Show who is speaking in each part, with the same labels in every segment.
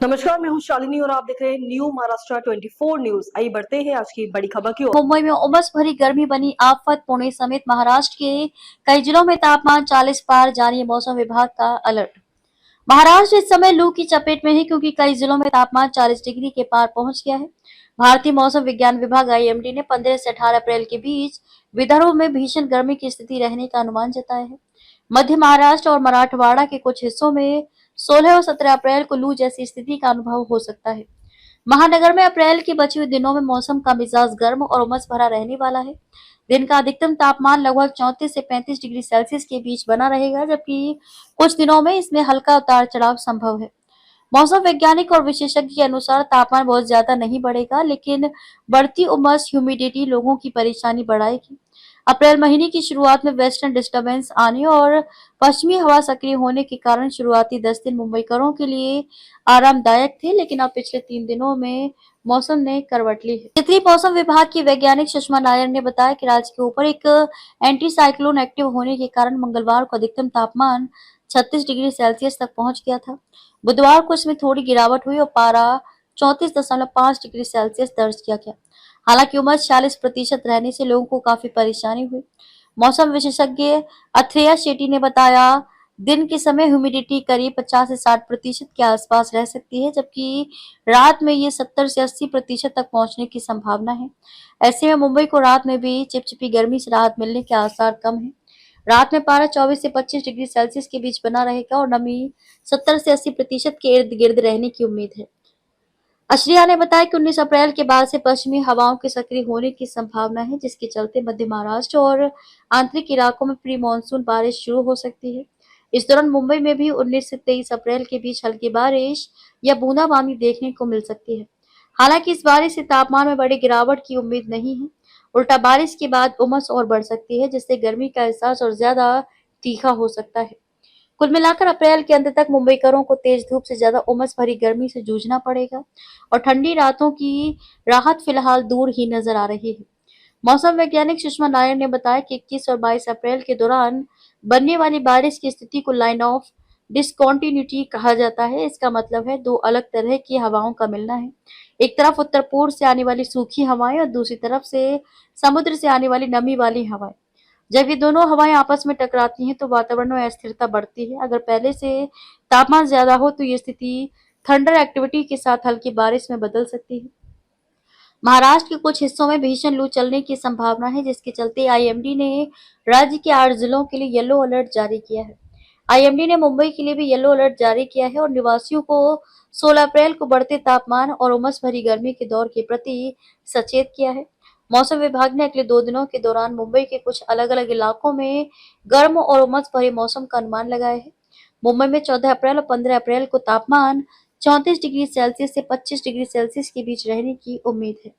Speaker 1: नमस्कार, मैं हूं शालिनी और आप देख रहे हैं न्यू महाराष्ट्र 24 न्यूज। आइए बढ़ते हैं आज की बड़ी खबर की ओर।
Speaker 2: मुंबई में उमस भरी गर्मी बनी आफत। पुणे समेत महाराष्ट्र के कई जिलों में तापमान 40 पार जारी। मौसम विभाग का अलर्ट। महाराष्ट्र इस समय लू की चपेट में है क्योंकि कई जिलों में तापमान 40 डिग्री के पार पहुंच गया है। भारतीय मौसम विज्ञान विभाग (आईएमडी) ने 15 से 18 अप्रैल के बीच विदर्भ में भीषण गर्मी की स्थिति रहने का अनुमान जताया है। मध्य महाराष्ट्र और मराठवाड़ा के कुछ हिस्सों में 16 और 17 अप्रैल को लू जैसी स्थिति का अनुभव हो सकता है। महानगर में अप्रैल के बचे हुए दिनों में मौसम का मिजाज गर्म और उमस भरा रहने वाला है। दिन का अधिकतम तापमान लगभग 34 से 35 डिग्री सेल्सियस के बीच बना रहेगा, जबकि कुछ दिनों में इसमें हल्का उतार चढ़ाव संभव है। मौसम वैज्ञानिक और विशेषज्ञ के अनुसार तापमान बहुत ज्यादा नहीं बढ़ेगा, लेकिन बढ़ती उमस ह्यूमिडिटी लोगों की परेशानी बढ़ाएगी। अप्रैल महीने की शुरुआत में वेस्टर्न डिस्टर्बेंस आने और पश्चिमी हवा सक्रिय होने के कारण शुरुआती 10 दिन मुंबईकरों के लिए आरामदायक थे, लेकिन अब पिछले 3 दिनों में मौसम ने करवट ली है। क्षेत्रीय मौसम विभाग की वैज्ञानिक सुषमा नायर ने बताया कि राज्य के ऊपर एक एंटी साइक्लोन एक्टिव होने के कारण मंगलवार को अधिकतम तापमान 36 डिग्री सेल्सियस तक पहुंच गया था। बुधवार को इसमें थोड़ी गिरावट हुई और पारा 34.5 डिग्री सेल्सियस दर्ज किया गया। हालांकि उमस 40% रहने से लोगों को काफी परेशानी हुई। मौसम विशेषज्ञ अथ्रेया शेट्टी ने बताया, दिन के समय ह्यूमिडिटी करीब 50 से 60% के आसपास रह सकती है, जबकि रात में ये 70 से 80% तक पहुंचने की संभावना है। ऐसे में मुंबई को रात में भी चिपचिपी गर्मी से राहत मिलने के आसार कम है। रात में पारा 24 से 25 डिग्री सेल्सियस के बीच बना रहेगा और नमी 70 से 80% के इर्द गिर्द रहने की उम्मीद है। अश्रिया ने बताया कि 19 अप्रैल के बाद से पश्चिमी हवाओं के सक्रिय होने की संभावना है, जिसके चलते मध्य महाराष्ट्र और आंतरिक इलाकों में प्री मानसून बारिश शुरू हो सकती है। इस दौरान मुंबई में भी 19 से 23 अप्रैल के बीच हल्की बारिश या बूंदाबांदी देखने को मिल सकती है। हालांकि इस बारिश से तापमान में बड़ी गिरावट की उम्मीद नहीं है। उल्टा बारिश के बाद उमस और बढ़ सकती है, जिससे गर्मी का एहसास और ज्यादा तीखा हो सकता है। कुल मिलाकर अप्रैल के अंत तक मुंबईकरों को तेज धूप से ज्यादा उमस भरी गर्मी से जूझना पड़ेगा और ठंडी रातों की राहत फिलहाल दूर ही नजर आ रही है। मौसम वैज्ञानिक सुषमा नायर ने बताया कि 21 और 22 अप्रैल के दौरान बनने वाली बारिश की स्थिति को लाइन ऑफ डिसकंटिन्यूटी कहा जाता है। इसका मतलब है दो अलग तरह की हवाओं का मिलना है। एक तरफ उत्तर पूर्व से आने वाली सूखी हवाएं और दूसरी तरफ से समुद्र से आने वाली नमी वाली हवाएं। जब ये दोनों हवाएं आपस में टकराती हैं तो वातावरण में अस्थिरता बढ़ती है। अगर पहले से तापमान ज्यादा हो तो ये स्थिति थंडर एक्टिविटी के साथ हल्की बारिश में बदल सकती है। महाराष्ट्र के कुछ हिस्सों में भीषण लू चलने की संभावना है, जिसके चलते आईएमडी ने राज्य के 8 जिलों के लिए येलो अलर्ट जारी किया है। आईएमडी ने मुंबई के लिए भी येलो अलर्ट जारी किया है और निवासियों को 16 अप्रैल को बढ़ते तापमान और उमस भरी गर्मी के दौर के प्रति सचेत किया है। मौसम विभाग ने अगले 2 दिनों के दौरान मुंबई के कुछ अलग अलग इलाकों में गर्म और उमस भरे मौसम का अनुमान लगाया है। मुंबई में 14 अप्रैल और 15 अप्रैल को तापमान 34 डिग्री सेल्सियस से 25 डिग्री सेल्सियस के बीच रहने की उम्मीद है।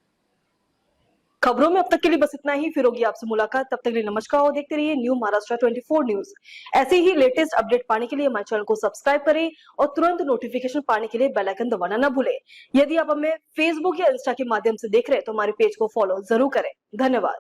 Speaker 1: खबरों में अब तक के लिए बस इतना ही। फिर होगी आपसे मुलाकात, तब तक के लिए नमस्कार और देखते रहिए न्यू महाराष्ट्र 24 न्यूज। ऐसे ही लेटेस्ट अपडेट पाने के लिए हमारे चैनल को सब्सक्राइब करें और तुरंत नोटिफिकेशन पाने के लिए बेल आइकन दबाना न भूलें। यदि आप हमें फेसबुक या इंस्टा के माध्यम से देख रहे हैं तो हमारे पेज को फॉलो जरूर करें। धन्यवाद।